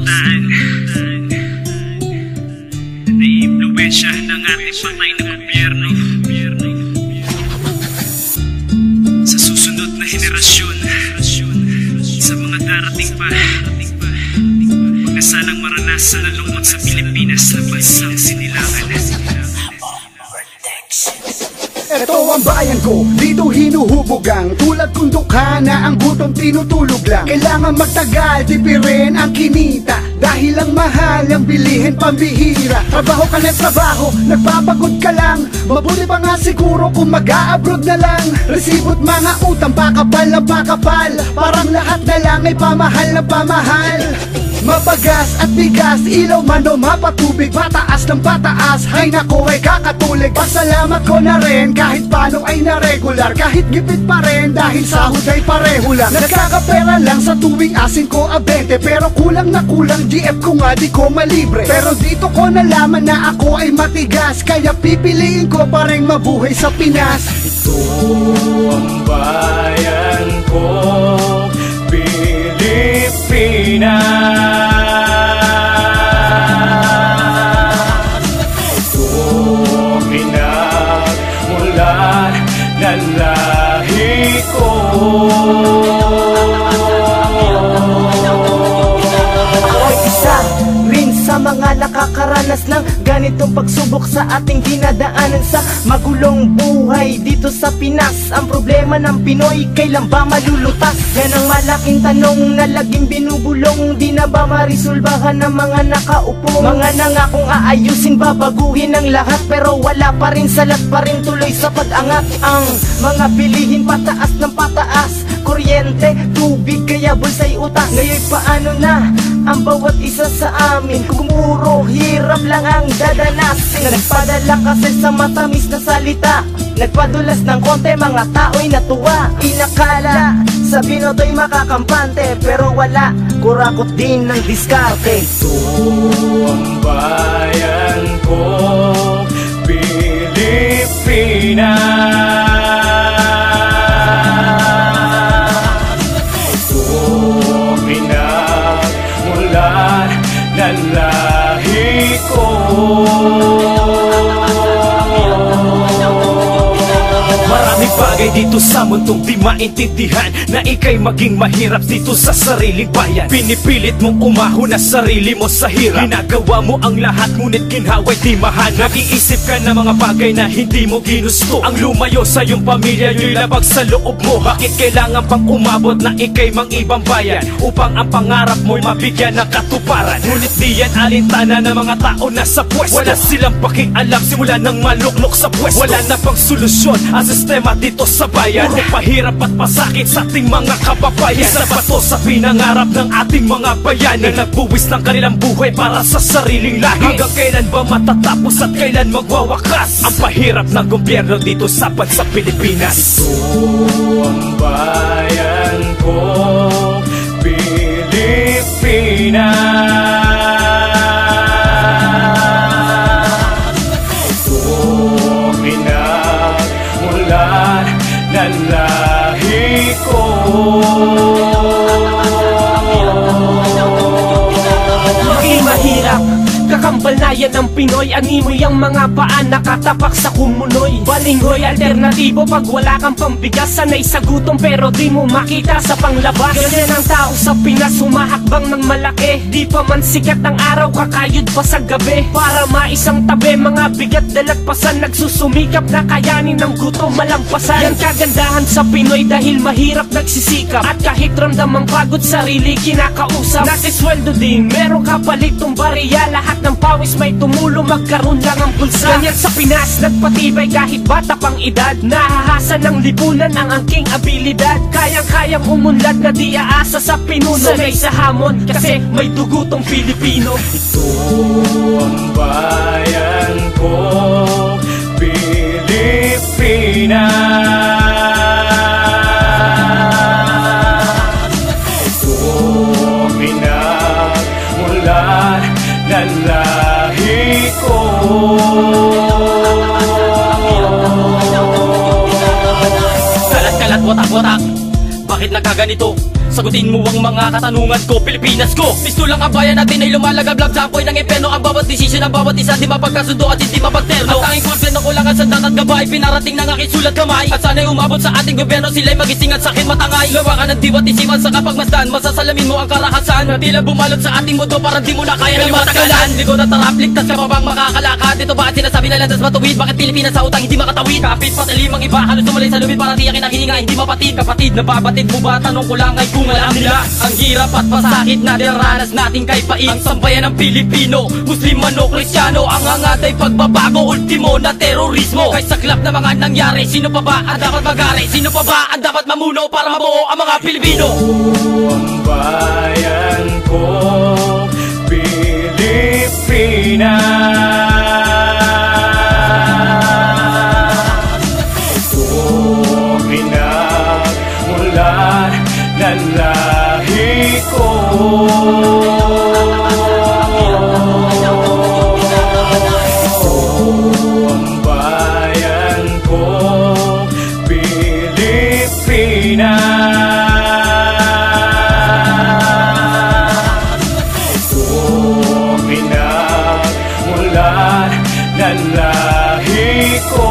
kabataan naiimpluwensyahan ng ating patay na gobyerno. Sa susunod na henerasyon, sa mga darating pa, huwag na sanang maranasan ang lungkot sa Pilipinas na bansang sinilangan. Ito ang bayan ko, dito hinuhubogang tulad kong dukha na ang gutom tinutulog lang. Kailangan magtagal, tipirin ang kinita dahil ang mahal ang bilihin pambihira. Trabaho ka ng trabaho, nagpapagod ka lang. Mabuti pa nga siguro kung mag-a-abroad na lang. Resibot mga utang, pakapal na pakapal, parang lahat na lang ay pamahal na pamahal. Mabagas at bigas, ilaw man o mapatubig, pataas ng pataas, hay nako ay kakatulig. Pasalamat ko na rin kahit paano ay na-regular, kahit gipit pa rin dahil sahod ay pareho lang. Nagkakapera lang sa tuwing asin ko a 20, pero kulang na kulang GF ko nga di ko malibre. Pero dito ko nalaman na ako ay matigas, kaya pipiliin ko pa rin mabuhay sa Pinas. Ito ang bayan ko, Pilipinas. Ito pinagmulan ng lahi ko. Ako'y isa rin sa mga nakakaranas ng ganitong pagsubok sa ating dinadaanan sa magulong buhay dito sa Pinas. Ang problema ng Pinoy, kailan ba malulutas? Yan ang malaking tanong na laging binubulong. Di na ba marisolbahan ng mga nakaupo? Mga nangakong aayusin, babaguhin ang lahat, pero wala pa rin, salat pa rin tuloy sa pag-angat. Ang mga bilihin pataas ng pataas, kuryente, tubig, kaya bulsa'y utas. Ngayon paano na ang bawat isa sa amin kung puro hirap lang ang dadanasin? Nagpadala kasi sa matamis na salita, nagpadulas ng konti, mga tao'y natuwa. Inakala sa binoto'y makakampante, pero wala, kurakot din ng diskarte. Ito ang bayan ko, Pilipinas. Ito pinagmulan ng lahi ko. Maraming bagay dito sa mundong di maintindihan, na ika'y maging mahirap dito sa sariling bayan. Pinipilit mong umahon na sarili mo sa hirap, ginagawa mo ang lahat ngunit ginhawa'y di mahanap. Nag-iisip ka ng mga bagay na hindi mo ginusto, ang lumayo sa iyong pamilya nyo'y labag sa loob mo. Bakit kailangan pang umabot na ika'y mang ibang bayan upang ang pangarap mo'y mabigyan ng katuparan? Ngunit di yan alintana ng mga tao na sa pwesto. Wala silang pakialam simula nang maluklok sa pwesto. Wala na pang solusyon ang sistema dito sa bayan. Puro pahirap at pasakit sa ating mga kababayan. Isa ba to sa pinangarap ng ating mga bayan na nagbuwis ng kanilang buhay para sa sariling lahi? Hanggang kailan ba matatapos at kailan magwawakas ang pahirap ng gobyerno dito sa bansa Pilipinas? Ito ang bayan ko, Pilipinas. Ito pinagmulan ng lahi ko. Maging mahirap, kakambal na yan ng Pinoy. Animoy ang mga paan nakatapak sa kumunoy. Balinghoy, alternatibo pag wala kang pambigas. Sanay sa gutom pero di mo makita sa panglabas. Ganyan ang tao sa Pinas, humahakbang ng malaki. Di pa man sikat ang araw, kakayod pa sa gabi. Para maisang tabi, mga bigat dalagpasan, nagsusumikap na kayanin ng gutom malampasan. Yan kagandahan sa Pinoy dahil mahirap nagsisikap, at kahit ramdam ang pagod sarili kinakausap. Nasisweldo din, meron kapalitong bariya. Lahat ng pawis may tumulo, magkaroon lang ang bulsa. Ganyan sa Pinas, nagpatibay kahit bata pang edad. Nahahasa ng lipunan ang angking abilidad. Kayang-kayang umunlad na di aasa sa pinuno. Sanay sa hamon kasi may dugo tong Pilipino. Ito ang bayan ko, Pilipinas. Ito pinagmulan ng lahi ko. Kalat-kalat, watak-watak, bakit nagkaganito? Sagutin mo ang mga katanungan ko, Pilipinas ko. Gusto lang ang bayan natin ay lumalagablab sa apoy ng impyerno. Ang bawat desisyon ng bawat isa di mapagkasundo at hindi mapagterno. Ang tanging gobyerno ko lang ang sandat at gabay, pinarating ng aking sulat kamay. At sana'y umabot sa ating gobyerno, sila'y magising at sa'kin matangay. Lawakan ng diwa't isipan sa kapagmasdan, masasalamin mo ang karahasan na tila bumalot sa ating mundo, parang di mo na kaya ng matagalan. Ligo na tarap, ligtas ka pa bang makakalakad? Dito ba at sinasabi na landas matuwid? Bakit Pilipinas sa utang hindi makatawid? Kapit patalim ang iba, halos tumalay sa lubid, parang di akin ang hininga, hindi mapatid. Kapatid, nababatid mo ba? Tanong ko lang ay kung alam nila ang hirap at pasakit na diranas natin kay pait. Ang sambayan ng Pilipino, Muslim man o Kristyano, ang hangat ay pagbabago, ultimo na terorismo. Kay saklap na mga nangyari, sino pa ba ang dapat mag-ari? Sino pa ba ang dapat mamuno para mabuo ang mga Pilipino? Ang bayan ko, Pilipinas. Lalahi ko, ang bayan ko, Pilipinas. Ito pinagmulan ng lahi ko.